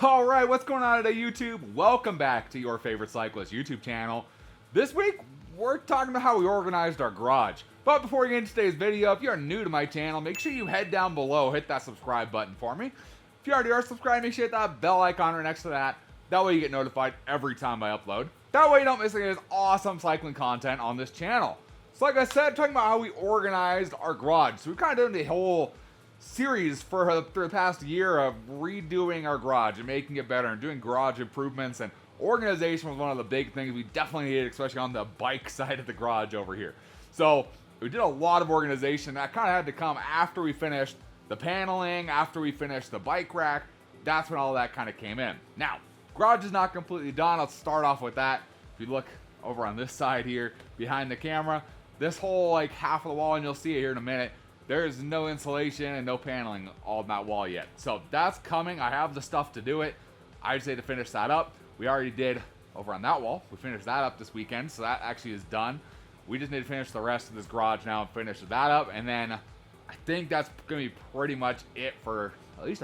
Alright, what's going on today, YouTube? Welcome back to your favorite cyclist YouTube channel. This week, we're talking about how we organized our garage. But before we get into today's video, if you're new to my channel, make sure you head down below, hit that subscribe button for me. If you already are subscribed, make sure you hit that bell icon right next to that. That way you get notified every time I upload. That way you don't miss any of this awesome cycling content on this channel. So like I said, talking about how we organized our garage. So we've kind of done the whole series for the past year of redoing our garage and making it better and doing garage improvements, and organization was one of the big things we definitely needed, especially on the bike side of the garage over here. So we did a lot of organization that kind of had to come after we finished the paneling, after we finished the bike rack. That's when all that kind of came in. Now, garage is not completely done. Let's start off with that. If you look over on this side here behind the camera, this whole like half of the wall, and you'll see it here in a minute, there is no insulation and no paneling on that wall yet. So that's coming. I have the stuff to do it. I just need to finish that up. We already did over on that wall. We finished that up this weekend, so that actually is done. We just need to finish the rest of this garage now and finish that up. And then I think that's going to be pretty much it for at least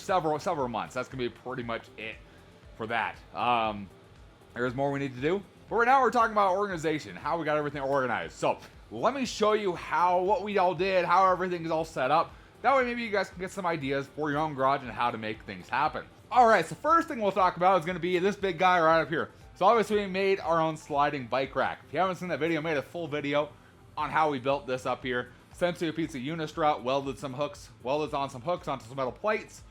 several months. That's going to be pretty much it for that. There's more we need to do. But right now we're talking about organization, how we got everything organized. So let me show you what we all did, how everything is all set up. That way maybe you guys can get some ideas for your own garage and how to make things happen. Alright, so first thing we'll talk about is going to be this big guy right up here. So obviously we made our own sliding bike rack. If you haven't seen that video, I made a full video on how we built this up here. Essentially a piece of unistrut, welded on some hooks onto some metal plates,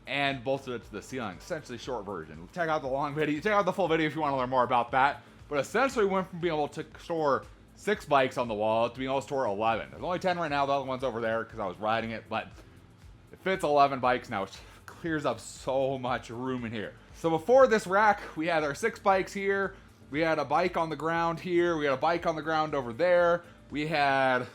and bolted it to the ceiling. Essentially short version. Check out the long video, check out the full video if you want to learn more about that. But essentially we went from being able to store 6 bikes on the wall to being able to store 11. There's only 10 right now, the other one's over there because I was riding it, but it fits 11 bikes now, which clears up so much room in here. So before this rack, we had our 6 bikes here, we had a bike on the ground here, we had a bike on the ground over there, we had,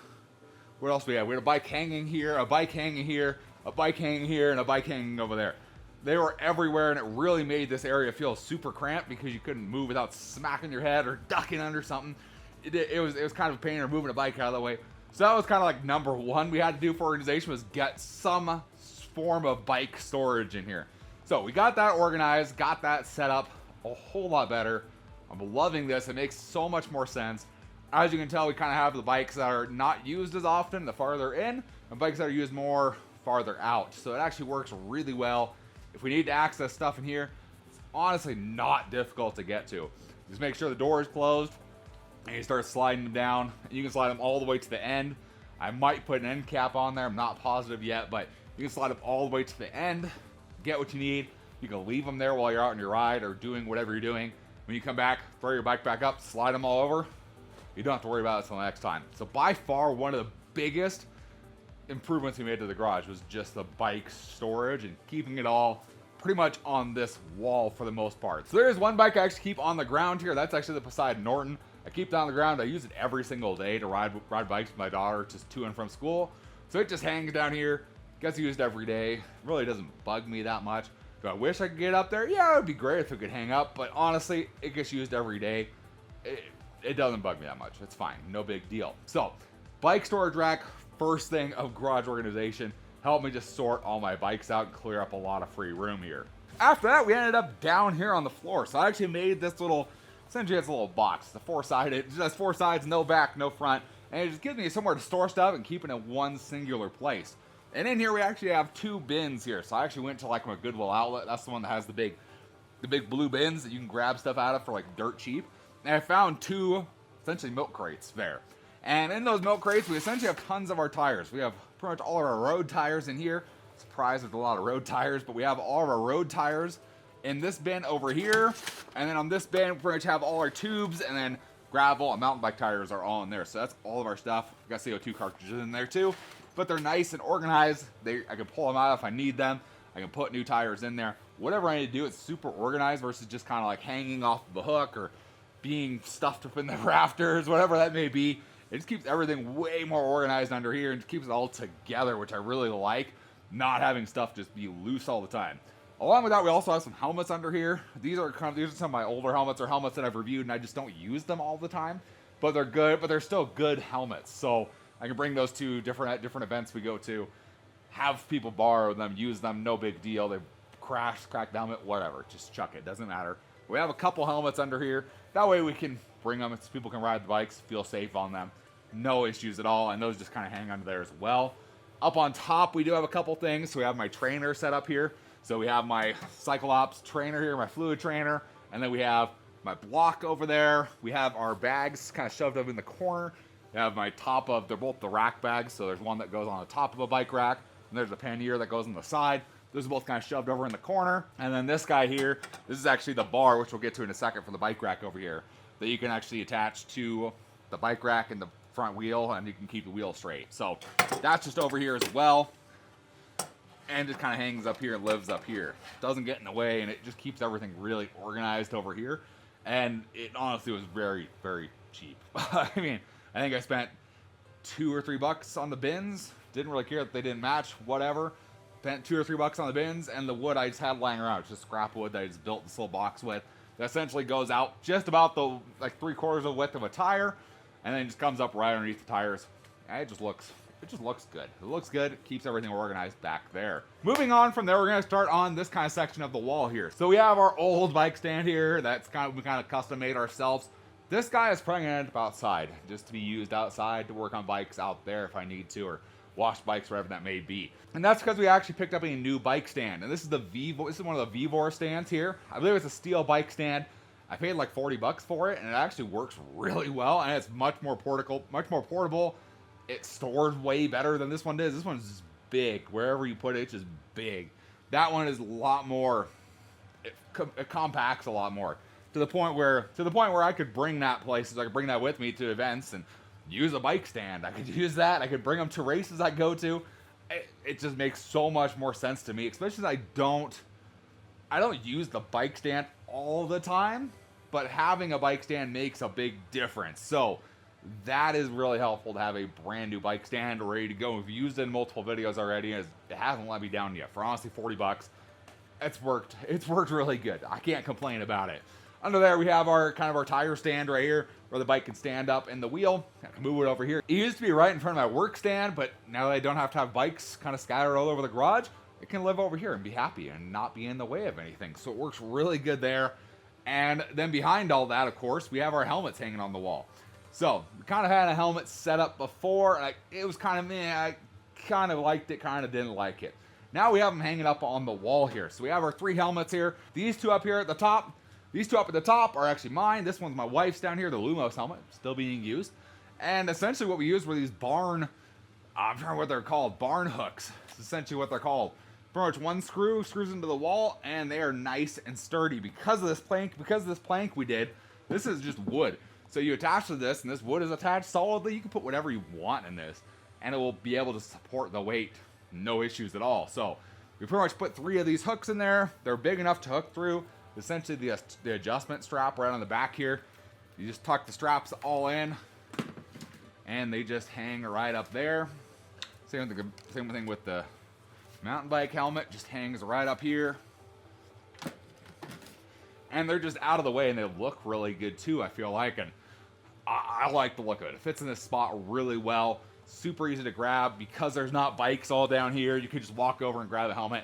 what else we had? We had a bike hanging here, a bike hanging here, a bike hanging here, and a bike hanging over there. They were everywhere, and it really made this area feel super cramped because you couldn't move without smacking your head or ducking under something. It was kind of a pain in moving a bike out of the way. So that was kind of like number one we had to do for organization, was get some form of bike storage in here. So we got that organized, got that set up a whole lot better. I'm loving this. It makes so much more sense. As you can tell, we kind of have the bikes that are not used as often, the farther in, and bikes that are used more farther out. So it actually works really well. If we need to access stuff in here, it's honestly not difficult to get to. Just make sure the door is closed, and you start sliding them down, and you can slide them all the way to the end. I might put an end cap on there, I'm not positive yet, but you can slide them all the way to the end, get what you need. You can leave them there while you're out on your ride or doing whatever you're doing. When you come back, throw your bike back up, slide them all over. You don't have to worry about it until next time. So by far, one of the biggest improvements we made to the garage was just the bike storage and keeping it all pretty much on this wall for the most part. So there is one bike I actually keep on the ground here. That's actually the Poseidon Norton. I keep it on the ground. I use it every single day to ride bikes with my daughter just to and from school. So it just hangs down here, gets used every day. Really doesn't bug me that much. Do I wish I could get up there? Yeah, it would be great if it could hang up, but honestly, it gets used every day. It doesn't bug me that much. It's fine, no big deal. So, bike storage rack, first thing of garage organization, helped me just sort all my bikes out and clear up a lot of free room here. After that, we ended up down here on the floor. So I actually made this little, essentially it's a little box. It's a 4-sided, it just has 4 sides, no back, no front. And it just gives me somewhere to store stuff and keep it in one singular place. And in here we actually have 2 bins here. So I actually went to like my Goodwill outlet. That's the one that has the big blue bins that you can grab stuff out of for like dirt cheap. And I found 2 essentially milk crates there. And in those milk crates, we essentially have tons of our tires. We have pretty much all of our road tires in here. Surprised there's a lot of road tires, but we have all of our road tires in this bin over here. And then on this bin, we pretty much have all our tubes, and then gravel and mountain bike tires are all in there. So that's all of our stuff. We got CO2 cartridges in there too, but they're nice and organized. I can pull them out if I need them. I can put new tires in there. Whatever I need to do, it's super organized versus just kind of like hanging off the hook or being stuffed up in the rafters, whatever that may be. It just keeps everything way more organized under here and keeps it all together, which I really like, not having stuff just be loose all the time. Along with that, we also have some helmets under here. These are some of my older helmets, or helmets that I've reviewed and I just don't use them all the time, but they're good, but they're still good helmets. So I can bring those to different events we go to, have people borrow them, use them, no big deal. They crash, crack the helmet, whatever. Just chuck it. Doesn't matter. We have a couple helmets under here. That way we can bring them so people can ride the bikes, feel safe on them. No issues at all. And those just kind of hang under there as well. Up on top, we do have a couple things. So we have my trainer set up here. So we have my Cyclops trainer here, my fluid trainer. And then we have my block over there. We have our bags kind of shoved up in the corner. We have my top of, they're both the rack bags. So there's one that goes on the top of a bike rack. And there's a pannier that goes on the side. Those are both kind of shoved over in the corner. And then this guy here, this is actually the bar, which we'll get to in a second, for the bike rack over here, that you can actually attach to the bike rack and the front wheel, and you can keep the wheel straight. So that's just over here as well. And it kind of hangs up here and lives up here. Doesn't get in the way, and it just keeps everything really organized over here. And it honestly was very, very cheap. I mean, I think I spent $2 or $3 on the bins. Didn't really care that they didn't match, whatever. Spent $2 or $3 on the bins, and the wood I just had lying around. It's just scrap wood that I just built this little box with. That essentially goes out just about the, like, 3/4 of the width of a tire, and then it just comes up right underneath the tires. And it just looks good. It looks good. It keeps everything organized back there. Moving on from there, we're going to start on this kind of section of the wall here. So we have our old bike stand here. That's we kind of custom made ourselves. This guy is probably going to end up outside, just to be used outside to work on bikes out there if I need to, or wash bikes, wherever that may be. And that's because we actually picked up a new bike stand. And this is one of the Vivor stands here. I believe it's a steel bike stand. I paid like $40 for it, and it actually works really well, and it's much more portable. It stores way better than this one does. This one's just big. Wherever you put it, it's just big. That one is a lot more, it compacts a lot more. To the point where I could bring that places. I could bring that with me to events and use a bike stand. I could use that. I could bring them to races I go to. It just makes so much more sense to me, especially as I don't use the bike stand all the time, but having a bike stand makes a big difference. So that is really helpful to have a brand new bike stand ready to go. We've used it in multiple videos already, and it hasn't let me down yet. For honestly $40, it's worked really good. I can't complain about it. Under there, we have our tire stand right here, where the bike can stand up in the wheel. I can move it over here. It used to be right in front of my work stand, but now that I don't have to have bikes kind of scattered all over the garage, it can live over here and be happy and not be in the way of anything. So it works really good there. And then behind all that, of course, we have our helmets hanging on the wall. So we kind of had a helmet set up before. And it was kind of meh. I kind of liked it, kind of didn't like it. Now we have them hanging up on the wall here. So we have our 3 helmets here. These 2 up here at the top. These 2 up at the top are actually mine. This one's my wife's down here, the Lumos helmet, still being used. And essentially what we used were these I'm trying to remember what they're called, barn hooks. It's essentially what they're called. Pretty much one screw screws into the wall, and they are nice and sturdy because of this plank we did. This is just wood. So you attach to this, and this wood is attached solidly. You can put whatever you want in this, and it will be able to support the weight. No issues at all. So we pretty much put 3 of these hooks in there. They're big enough to hook through. Essentially the adjustment strap right on the back here. You just tuck the straps all in, and they just hang right up there. Same thing with the mountain bike helmet, just hangs right up here. And they're just out of the way, and they look really good too, I feel like. And I like the look of it. It fits in this spot really well. Super easy to grab. Because there's not bikes all down here, you can just walk over and grab the helmet,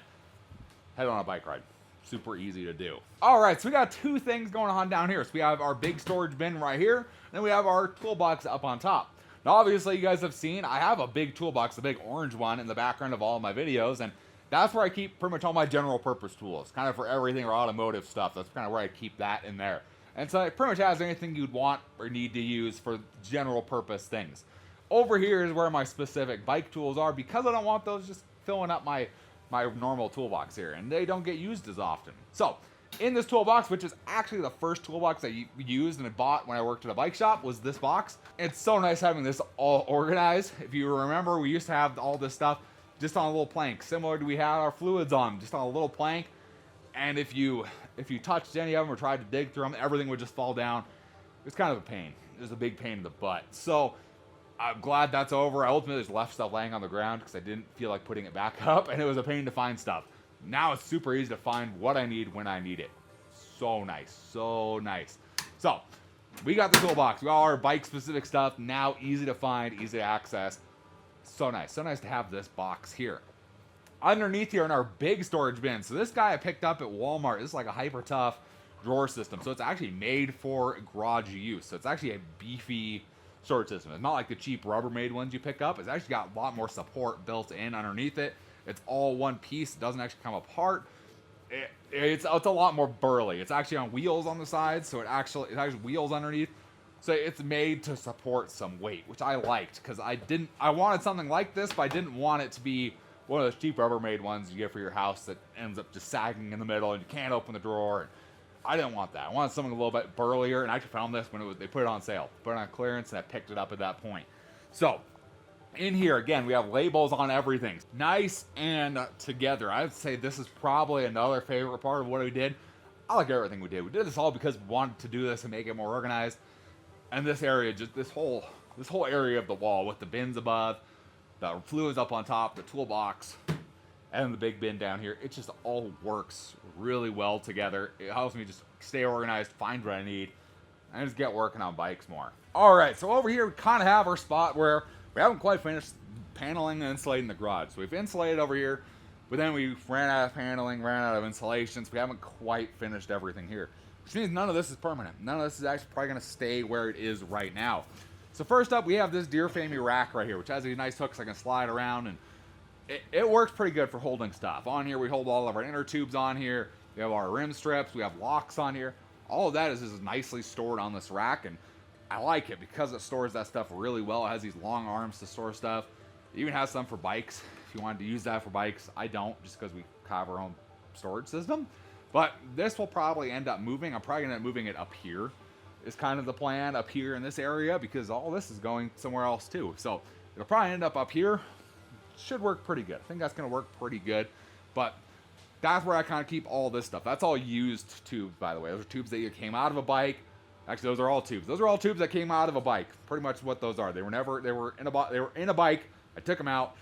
head on a bike ride. Super easy to do. All right, so we got 2 things going on down here. So we have our big storage bin right here, and then we have our toolbox up on top. Now, obviously, you guys have seen, I have a big toolbox, a big orange one in the background of all of my videos, and that's where I keep pretty much all my general purpose tools, kind of for everything or automotive stuff. That's kind of where I keep that in there. And so it pretty much has anything you'd want or need to use for general purpose things. Over here is where my specific bike tools are, because I don't want those just filling up my normal toolbox here, and they don't get used as often. So in this toolbox, which is actually the first toolbox I used and I bought when I worked at a bike shop, was this box. It's so nice having this all organized. If you remember, we used to have all this stuff just on a little plank, similar to we had our fluids on, just on a little plank. And if you touched any of them or tried to dig through them, everything would just fall down. It's kind of a pain. It was a big pain in the butt. So I'm glad that's over. I ultimately just left stuff laying on the ground because I didn't feel like putting it back up, and it was a pain to find stuff. Now it's super easy to find what I need when I need it. So nice, so nice. So we got the toolbox. We got all our bike-specific stuff now, easy to find, easy to access. So nice to have this box here. Underneath here in our big storage bin. So this guy I picked up at Walmart. This is like a hyper tough drawer system. So it's actually made for garage use. So it's actually a beefy storage system. It's not like the cheap Rubbermaid ones you pick up. It's actually got a lot more support built in underneath it. It's all one piece. It doesn't actually come apart. It's a lot more burly. It's actually on wheels on the sides, so it has wheels underneath. So it's made to support some weight, which I liked because I wanted something like this, but I didn't want it to be one of those cheap Rubbermaid ones you get for your house that ends up just sagging in the middle and you can't open the drawer. And I didn't want that. I wanted something a little bit burlier, and I actually found this when they put it on sale. Put it on clearance, and I picked it up at that point. So in here, again, we have labels on everything. Nice and together. I would say this is probably another favorite part of what we did. I like everything we did. We did this all because we wanted to do this and make it more organized. And this area, just this whole area of the wall with the bins above, the fluids up on top, the toolbox, and the big bin down here, it just all works really well together. It helps me just stay organized, find what I need, and just get working on bikes more. All right, so over here we kind of have our spot where we haven't quite finished paneling and insulating the garage. So we've insulated over here, but then we ran out of paneling, ran out of insulation, so we haven't quite finished everything here. Which means none of this is permanent. None of this is actually probably going to stay where it is right now. So first up, we have this deer family rack right here, which has these nice hooks I can slide around, and it works pretty good for holding stuff. On here, we hold all of our inner tubes on here. We have our rim strips. We have locks on here. All of that is nicely stored on this rack, and I like it because it stores that stuff really well. It has these long arms to store stuff. It even has some for bikes. If you wanted to use that for bikes, I don't, just because we have our own storage system. But this will probably end up moving. I'm probably going to end up moving it up here is kind of the plan, up here in this area, because all this is going somewhere else too. So it'll probably end up here. Should work pretty good. I think that's going to work pretty good. But that's where I kind of keep all this stuff. That's all used tubes, by the way. Those are tubes that came out of a bike. Actually, those are all tubes. Those are all tubes that came out of a bike. Pretty much what those are. They were in a bike. I took them out,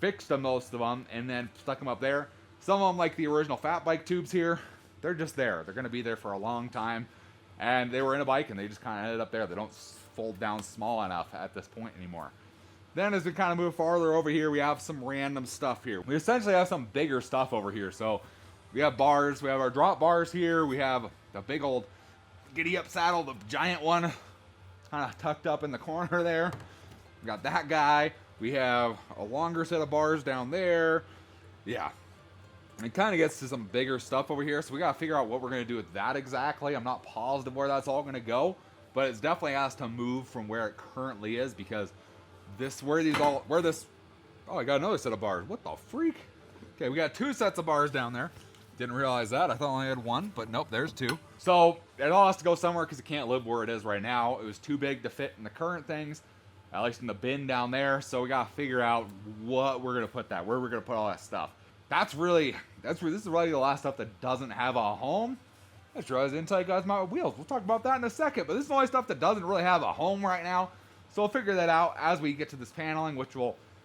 fixed them, most of them, and then stuck them up there. Some of them, like the original fat bike tubes here, they're just there. They're going to be there for a long time. And they were in a bike, and they just kind of ended up there. They don't fold down small enough at this point anymore. Then as we kind of move farther over here, we have some random stuff here. We essentially have some bigger stuff over here. So we have bars. We have our drop bars here. We have the big old giddy-up saddle, the giant one, kind of tucked up in the corner there. We got that guy. We have a longer set of bars down there. Yeah. It kind of gets to some bigger stuff over here, so we got to figure out what we're going to do with that exactly. I'm not positive where that's all going to go, but it definitely has to move from where it currently is, because oh, I got another set of bars. What the freak? Okay, we got two sets of bars down there. Didn't realize that. I thought I only had one, but nope, there's two. So it all has to go somewhere because it can't live where it is right now. It was too big to fit in the current things, at least in the bin down there. So we got to figure out what we're going to put where we're going to put all that stuff. This is really the last stuff that doesn't have a home. That's right, I didn't tell you guys my wheels. We'll talk about that in a second, but this is the only stuff that doesn't really have a home right now. So we'll figure that out as we get to this paneling, which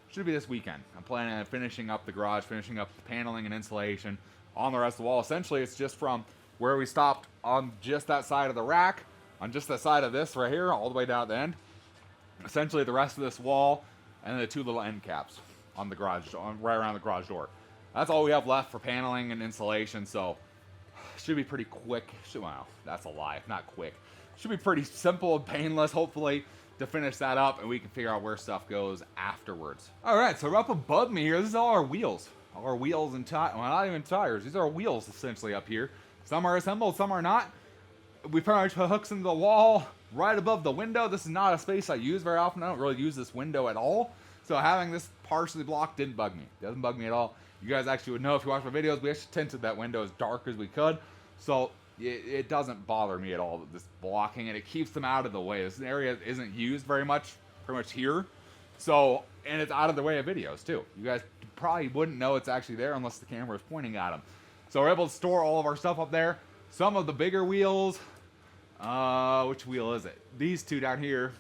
should be this weekend. I'm planning on finishing up the garage, finishing up the paneling and insulation on the rest of the wall. Essentially, it's just from where we stopped on just that side of the rack, on just that side of this right here, all the way down at the end. Essentially, the rest of this wall, and then the two little end caps on the garage, right around the garage door. That's all we have left for paneling and insulation, so should be pretty quick. Well, that's a lie, not quick. Should be pretty simple and painless, hopefully, to finish that up, and we can figure out where stuff goes afterwards. All right, so up above me here, this is all our wheels. All our wheels and tires. Well, not even tires. These are our wheels, essentially, up here. Some are assembled, some are not. We pretty much put hooks into the wall right above the window. This is not a space I use very often. I don't really use this window at all. So having this partially blocked didn't bug me. It doesn't bug me at all. You guys actually would know if you watch my videos, we actually tinted that window as dark as we could. So it doesn't bother me at all, this blocking, and it keeps them out of the way. This area isn't used very much, pretty much here. So, and it's out of the way of videos too. You guys probably wouldn't know it's actually there unless the camera is pointing at them. So we're able to store all of our stuff up there. Some of the bigger wheels, which wheel is it? These two down here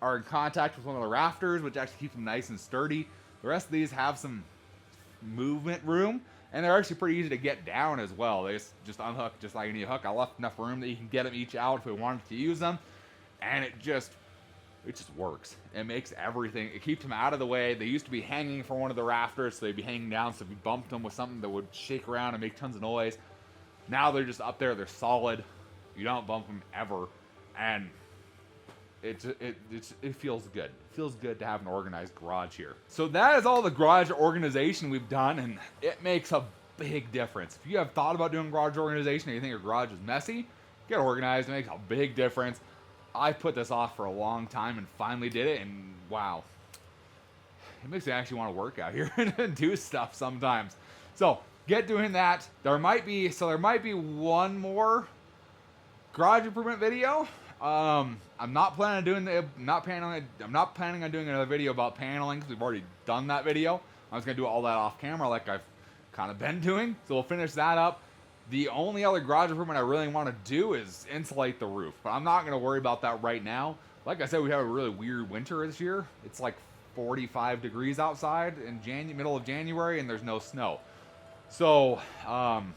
are in contact with one of the rafters, which actually keeps them nice and sturdy. The rest of these have some movement room, and they're actually pretty easy to get down as well. They just unhook just like any hook. I left enough room that you can get them each out if we wanted to use them, and it just it just works. It makes everything, it keeps them out of the way. They used to be hanging from one of the rafters, so they'd be hanging down, so if you bumped them with something that would shake around and make tons of noise. Now they're just up there, they're solid. You don't bump them ever, and it feels good. It feels good to have an organized garage here. So that is all the garage organization we've done, and it makes a big difference. If you have thought about doing garage organization and you think your garage is messy, get organized. It makes a big difference. I put this off for a long time and finally did it, and wow, it makes me actually want to work out here and do stuff sometimes. So get doing that. There might be one more garage improvement video. I'm not planning on doing another video about paneling because we've already done that video. I was gonna do all that off camera like I've kind of been doing, so we'll finish that up. The only other garage improvement I really want to do is insulate the roof, but I'm not going to worry about that right now. Like I said, we have a really weird winter this year. It's like 45 degrees outside in middle of January, and there's no snow. So I'm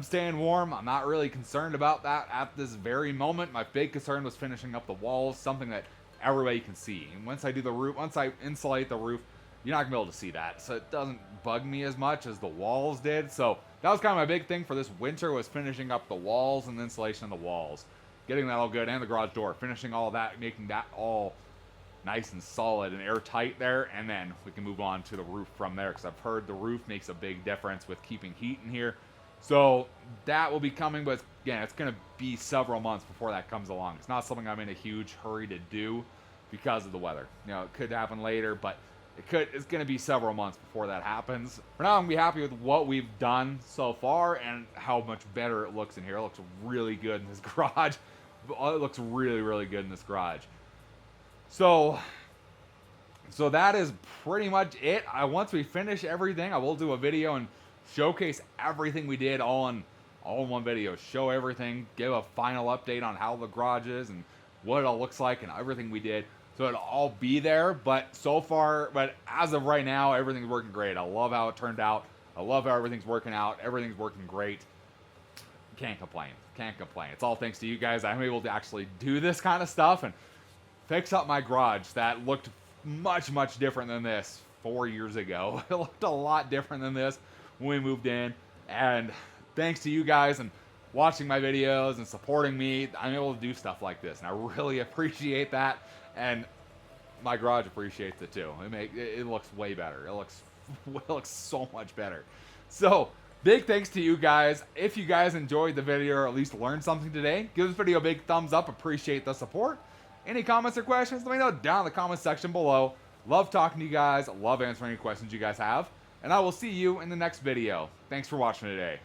staying warm. I'm not really concerned about that at this very moment. My big concern was finishing up the walls, something that everybody can see. And once I do the roof, once I insulate the roof, you're not going to be able to see that. So it doesn't bug me as much as the walls did. So that was kind of my big thing for this winter, was finishing up the walls and the insulation of the walls. Getting that all good, and the garage door. Finishing all of that, making that all nice and solid and airtight there. And then we can move on to the roof from there, because I've heard the roof makes a big difference with keeping heat in here. So that will be coming, but again, it's going to be several months before that comes along. It's not something I'm in a huge hurry to do because of the weather. You know, it could happen later, but it's going to be several months before that happens. For now, I'm going to be happy with what we've done so far and how much better it looks in here. It looks really good in this garage. It looks really, really good in this garage. So that is pretty much it. Once we finish everything, I will do a video and showcase everything we did all in one video. Show everything, give a final update on how the garage is and what it all looks like and everything we did. So it'll all be there, but as of right now, everything's working great. I love how it turned out. I love how everything's working out. Everything's working great. Can't complain. Can't complain. It's all thanks to you guys. I'm able to actually do this kind of stuff and fix up my garage that looked much, much different than this 4 years ago. It looked a lot different than this when we moved in. And thanks to you guys and watching my videos and supporting me, I'm able to do stuff like this. And I really appreciate that. And my garage appreciates it too. It looks way better. It looks so much better. So big thanks to you guys. If you guys enjoyed the video or at least learned something today, give this video a big thumbs up. Appreciate the support. Any comments or questions, let me know down in the comment section below. Love talking to you guys. Love answering any questions you guys have. And I will see you in the next video. Thanks for watching today.